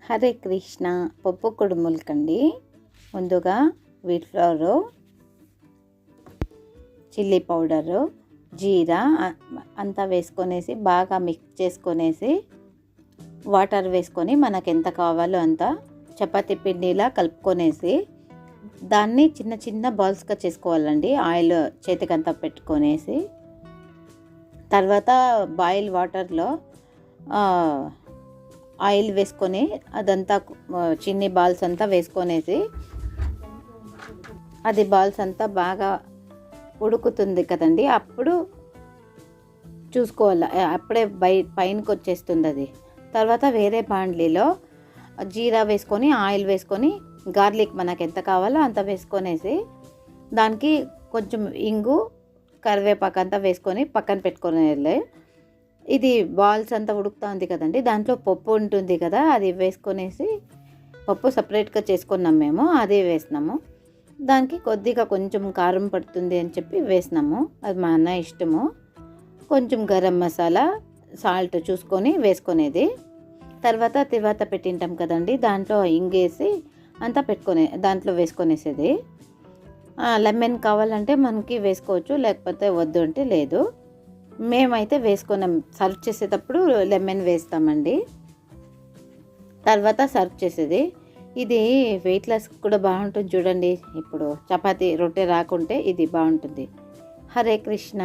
హరే కృష్ణ. పప్పు కుడుములకండి ముందుగా wheat flower, chilli powder, జీరా అంతా వేసుకొనేసి బాగా మిక్స్ చేసుకొనేసి వాటర్ వేసుకొని మనకు ఎంత కావాలో అంత చపాతీ పిండిలా కలుపుకొనేసి దాన్ని చిన్న చిన్న బాల్స్గా చేసుకోవాలండి. ఆయిల్ చేతికంతా పెట్టుకొనేసి తర్వాత బాయిల్ వాటర్లో ఆయిల్ వేసుకొని అదంతా చిన్ని బాల్స్ అంతా వేసుకొనేసి అది బాల్స్ అంతా బాగా ఉడుకుతుంది కదండి, అప్పుడు చూసుకోవాలి. అప్పుడే పైనకి వచ్చేస్తుంది అది. తర్వాత వేరే బాండ్లీలో జీరా వేసుకొని ఆయిల్ వేసుకొని గార్లిక్ మనకు ఎంత కావాలో అంత వేసుకొనేసి దానికి కొంచెం ఇంగు కరివేపాకు అంతా వేసుకొని పక్కన పెట్టుకొని ఇది బాల్స్ అంతా ఉడుకుతూ ఉంది కదండి, దాంట్లో పప్పు ఉంటుంది కదా, అది వేసుకొనేసి పప్పు సపరేట్గా చేసుకున్నాం మేము, అదే వేసినాము. దానికి కొద్దిగా కొంచెం కారం పడుతుంది అని చెప్పి వేసినాము, అది మా అన్న ఇష్టము. కొంచెం గరం మసాలా, సాల్ట్ చూసుకొని వేసుకునేది. తర్వాత పెట్టింటాం కదండి, దాంట్లో ఇంగేసి అంతా దాంట్లో వేసుకొనేసేది. లెమన్ కావాలంటే మనకి వేసుకోవచ్చు, లేకపోతే వద్దు అంటే లేదు. మేమైతే వేసుకున్నాం. సర్వ్ చేసేటప్పుడు లెమన్ వేస్తామండి. తర్వాత సర్వ్ చేసేది. ఇది వెయిట్ లాస్ కూడా బాగుంటుంది చూడండి. ఇప్పుడు చపాతీ రొట్టె రాకుంటే ఇది బాగుంటుంది. హరే కృష్ణ.